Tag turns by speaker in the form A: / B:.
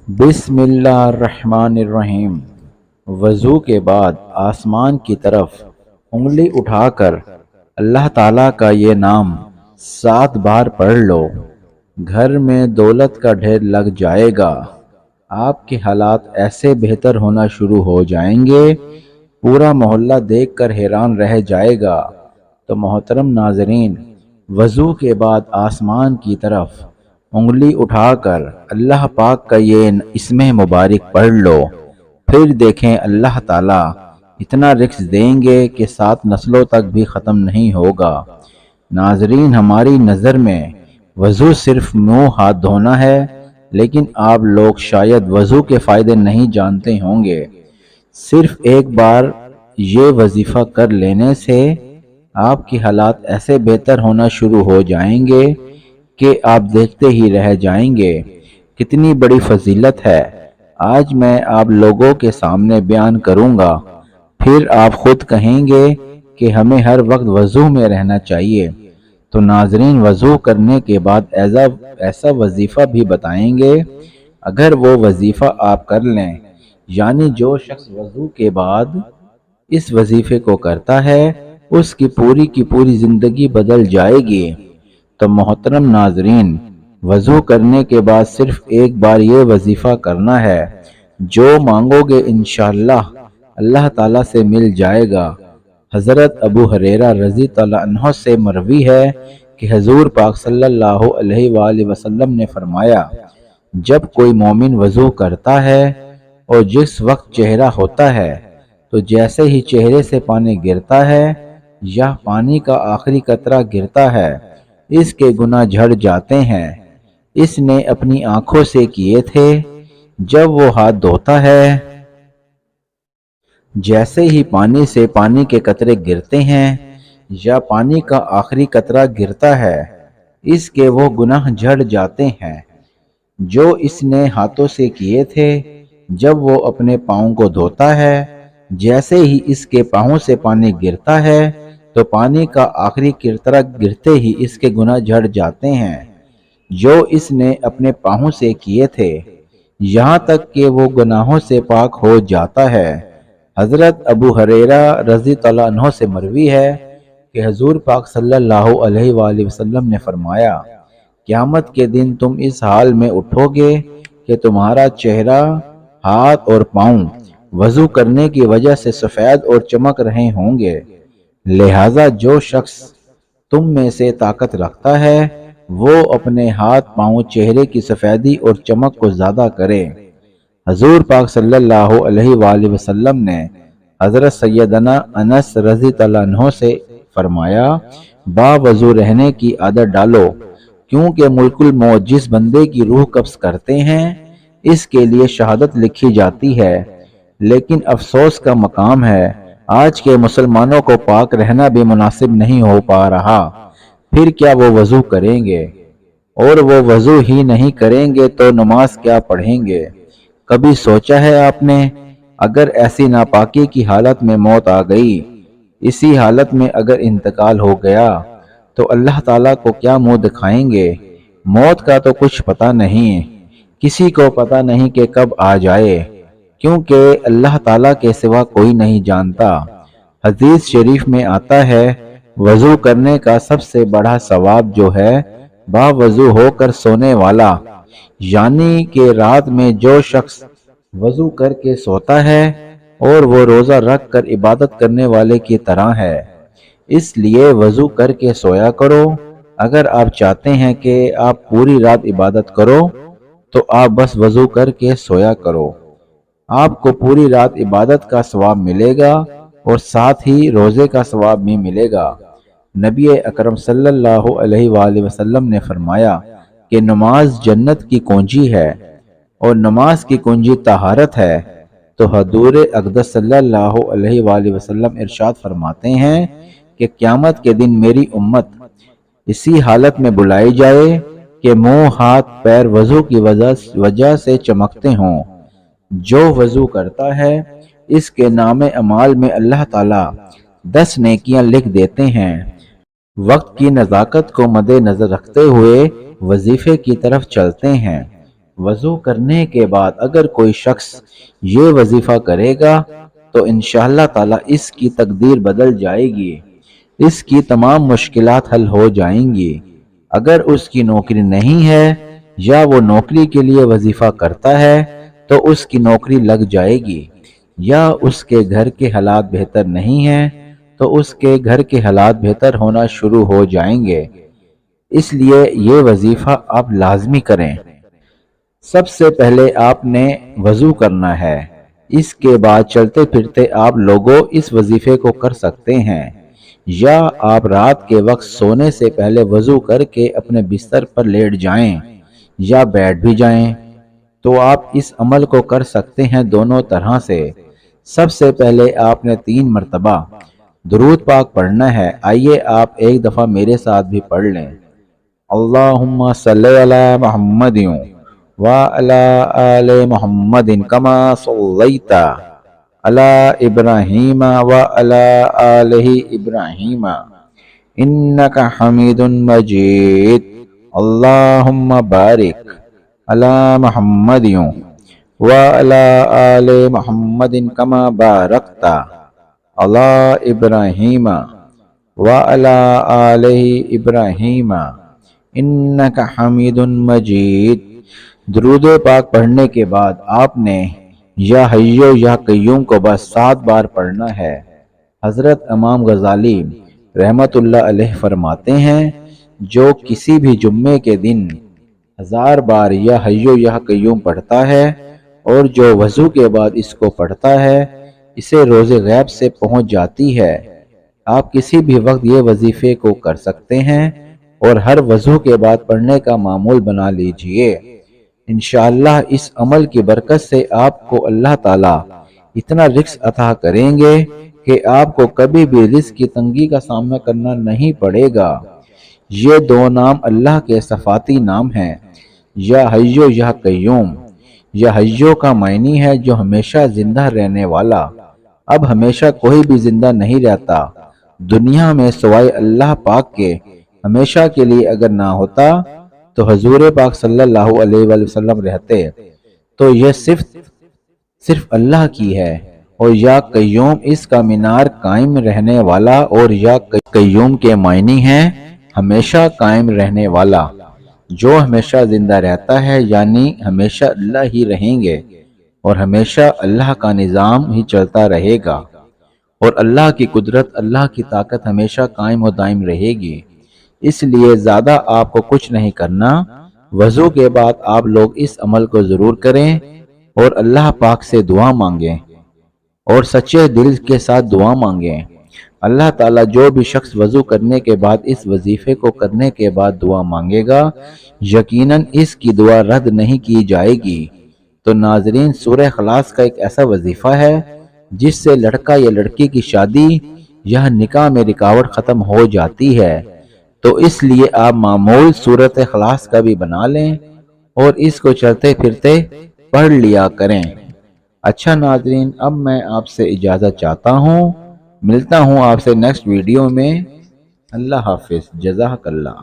A: بسم اللہ الرحمن الرحیم۔ وضو کے بعد آسمان کی طرف انگلی اٹھا کر اللہ تعالیٰ کا یہ نام 7 بار پڑھ لو، گھر میں دولت کا ڈھیر لگ جائے گا۔ آپ کے حالات ایسے بہتر ہونا شروع ہو جائیں گے، پورا محلہ دیکھ کر حیران رہ جائے گا۔ تو محترم ناظرین، وضو کے بعد آسمان کی طرف انگلی اٹھا کر اللہ پاک کا یہ اسم مبارک پڑھ لو، پھر دیکھیں اللہ تعالیٰ اتنا رزق دیں گے کہ 7 نسلوں تک بھی ختم نہیں ہوگا۔ ناظرین، ہماری نظر میں وضو صرف منہ ہاتھ دھونا ہے، لیکن آپ لوگ شاید وضو کے فائدے نہیں جانتے ہوں گے۔ صرف ایک بار یہ وظیفہ کر لینے سے آپ کی حالات ایسے بہتر ہونا شروع ہو جائیں گے کہ آپ دیکھتے ہی رہ جائیں گے۔ کتنی بڑی فضیلت ہے، آج میں آپ لوگوں کے سامنے بیان کروں گا، پھر آپ خود کہیں گے کہ ہمیں ہر وقت وضو میں رہنا چاہیے۔ تو ناظرین، وضو کرنے کے بعد ایسا وظیفہ بھی بتائیں گے، اگر وہ وظیفہ آپ کر لیں، یعنی جو شخص وضو کے بعد اس وظیفے کو کرتا ہے، اس کی پوری زندگی بدل جائے گی۔ تو محترم ناظرین، وضو کرنے کے بعد صرف ایک بار یہ وظیفہ کرنا ہے، جو مانگو گے انشاءاللہ اللہ تعالیٰ سے مل جائے گا۔ حضرت ابو ہریرہ رضی اللہ عنہ سے مروی ہے کہ حضور پاک صلی اللہ علیہ وآلہ وسلم نے فرمایا، جب کوئی مومن وضو کرتا ہے اور جس وقت چہرہ ہوتا ہے، تو جیسے ہی چہرے سے پانی گرتا ہے یا پانی کا آخری قطرہ گرتا ہے، اس کے گناہ جھڑ جاتے ہیں۔ اس نے اپنی آنکھوں سے کیے تھے۔ جب وہ ہاتھ دھوتا ہے، جیسے ہی پانی سے پانی کے قطرے گرتے ہیں یا پانی کا آخری قطرہ گرتا ہے، اس کے وہ گناہ جھڑ جاتے ہیں جو اس نے ہاتھوں سے کیے تھے۔ جب وہ اپنے پاؤں کو دھوتا ہے، جیسے ہی اس کے پاؤں سے پانی گرتا ہے، تو پانی کا آخری قطرہ گرتے ہی اس کے گناہ جھڑ جاتے ہیں جو اس نے اپنے پاؤں سے کیے تھے، یہاں تک کہ وہ گناہوں سے پاک ہو جاتا ہے۔ حضرت ابو ہریرہ رضی اللہ عنہ سے مروی ہے کہ حضور پاک صلی اللہ علیہ وآلہ وسلم نے فرمایا، قیامت کے دن تم اس حال میں اٹھو گے کہ تمہارا چہرہ، ہاتھ اور پاؤں وضو کرنے کی وجہ سے سفید اور چمک رہے ہوں گے۔ لہٰذا جو شخص تم میں سے طاقت رکھتا ہے، وہ اپنے ہاتھ، پاؤں، چہرے کی سفیدی اور چمک کو زیادہ کرے۔ حضور پاک صلی اللہ علیہ وآلہ وسلم نے حضرت سیدنا انس رضی اللہ عنہ سے فرمایا، با وضو رہنے کی عادت ڈالو، کیونکہ ملک الموت جس بندے کی روح قبض کرتے ہیں، اس کے لیے شہادت لکھی جاتی ہے۔ لیکن افسوس کا مقام ہے، آج کے مسلمانوں کو پاک رہنا بھی مناسب نہیں ہو پا رہا، پھر کیا وہ وضو کریں گے؟ اور وہ وضو ہی نہیں کریں گے تو نماز کیا پڑھیں گے؟ کبھی سوچا ہے آپ نے، اگر ایسی ناپاکی کی حالت میں موت آ گئی، اسی حالت میں اگر انتقال ہو گیا، تو اللہ تعالیٰ کو کیا منہ دکھائیں گے؟ موت کا تو کچھ پتہ نہیں، کسی کو پتہ نہیں کہ کب آ جائے، کیونکہ اللہ تعالیٰ کے سوا کوئی نہیں جانتا۔ حدیث شریف میں آتا ہے، وضو کرنے کا سب سے بڑا ثواب جو ہے با وضو ہو کر سونے والا، یعنی کہ رات میں جو شخص وضو کر کے سوتا ہے اور وہ روزہ رکھ کر عبادت کرنے والے کی طرح ہے۔ اس لیے وضو کر کے سویا کرو۔ اگر آپ چاہتے ہیں کہ آپ پوری رات عبادت کرو، تو آپ بس وضو کر کے سویا کرو، آپ کو پوری رات عبادت کا ثواب ملے گا اور ساتھ ہی روزے کا ثواب بھی ملے گا۔ نبی اکرم صلی اللہ علیہ وآلہ وسلم نے فرمایا کہ نماز جنت کی کنجی ہے اور نماز کی کنجی طہارت ہے۔ تو حضور اقدس صلی اللہ علیہ وآلہ وسلم ارشاد فرماتے ہیں کہ قیامت کے دن میری امت اسی حالت میں بلائی جائے کہ منہ، ہاتھ، پیر وضو کی وجہ سے چمکتے ہوں۔ جو وضو کرتا ہے، اس کے نام اعمال میں اللہ تعالیٰ 10 نیکیاں لکھ دیتے ہیں۔ وقت کی نزاکت کو مد نظر رکھتے ہوئے وظیفے کی طرف چلتے ہیں۔ وضو کرنے کے بعد اگر کوئی شخص یہ وظیفہ کرے گا تو انشاءاللہ تعالی اس کی تقدیر بدل جائے گی، اس کی تمام مشکلات حل ہو جائیں گی۔ اگر اس کی نوکری نہیں ہے یا وہ نوکری کے لیے وظیفہ کرتا ہے تو اس کی نوکری لگ جائے گی، یا اس کے گھر کے حالات بہتر نہیں ہیں تو اس کے گھر کے حالات بہتر ہونا شروع ہو جائیں گے۔ اس لیے یہ وظیفہ آپ لازمی کریں۔ سب سے پہلے آپ نے وضو کرنا ہے، اس کے بعد چلتے پھرتے آپ لوگوں اس وظیفے کو کر سکتے ہیں، یا آپ رات کے وقت سونے سے پہلے وضو کر کے اپنے بستر پر لیٹ جائیں یا بیٹھ بھی جائیں تو آپ اس عمل کو کر سکتے ہیں دونوں طرح سے۔ سب سے پہلے آپ نے 3 مرتبہ درود پاک پڑھنا ہے۔ آئیے آپ ایک دفعہ میرے ساتھ بھی پڑھ لیں۔ اللہم صلی علی محمد وعلی آل محمد کما صلیت علی ابراہیم وعلی آل ابراہیم انک حمید مجید۔ اللہم بارک علی محمد وعلی آل محمد کما بارکت علی ابراہیم وعلی آل ابراہیم انک حمید مجید۔ درود پاک پڑھنے کے بعد آپ نے یا حیو یا قیوم کو بس 7 بار پڑھنا ہے۔ حضرت امام غزالی رحمت اللہ علیہ فرماتے ہیں جو کسی بھی جمعے کے دن 1000 بار یا حیو یا قیوم پڑھتا ہے اور جو وضو کے بعد اس کو پڑھتا ہے اسے روز غیب سے پہنچ جاتی ہے۔ آپ کسی بھی وقت یہ وظیفے کو کر سکتے ہیں اور ہر وضو کے بعد پڑھنے کا معمول بنا لیجئے۔ انشاءاللہ اس عمل کی برکت سے آپ کو اللہ تعالیٰ اتنا رزق عطا کریں گے کہ آپ کو کبھی بھی رزق کی تنگی کا سامنا کرنا نہیں پڑے گا۔ یہ 2 نام اللہ کے صفاتی نام ہیں، یا حیو یا قیوم۔ یا حیو کا معنی ہے جو ہمیشہ زندہ رہنے والا۔ اب ہمیشہ کوئی بھی زندہ نہیں رہتا دنیا میں سوائے اللہ پاک کے۔ ہمیشہ کے لیے اگر نہ ہوتا تو حضور پاک صلی اللہ علیہ وآلہ وسلم رہتے، تو یہ صرف اللہ کی ہے۔ اور یا قیوم اس کا مینار قائم رہنے والا، اور یا قیوم کے معنی ہے ہمیشہ قائم رہنے والا، جو ہمیشہ زندہ رہتا ہے، یعنی ہمیشہ اللہ ہی رہیں گے اور ہمیشہ اللہ کا نظام ہی چلتا رہے گا، اور اللہ کی قدرت، اللہ کی طاقت ہمیشہ قائم و دائم رہے گی۔ اس لیے زیادہ آپ کو کچھ نہیں کرنا۔ وضو کے بعد آپ لوگ اس عمل کو ضرور کریں اور اللہ پاک سے دعا مانگیں، اور سچے دل کے ساتھ دعا مانگیں۔ اللہ تعالیٰ جو بھی شخص وضو کرنے کے بعد اس وظیفے کو کرنے کے بعد دعا مانگے گا، یقیناً اس کی دعا رد نہیں کی جائے گی۔ تو ناظرین، سورہ اخلاص کا ایک ایسا وظیفہ ہے جس سے لڑکا یا لڑکی کی شادی یا نکاح میں رکاوٹ ختم ہو جاتی ہے۔ تو اس لیے آپ معمول سورۃ اخلاص کا بھی بنا لیں اور اس کو چلتے پھرتے پڑھ لیا کریں۔ اچھا ناظرین، اب میں آپ سے اجازت چاہتا ہوں، ملتا ہوں آپ سے نیکسٹ ویڈیو میں۔ اللہ حافظ، جزاک اللہ۔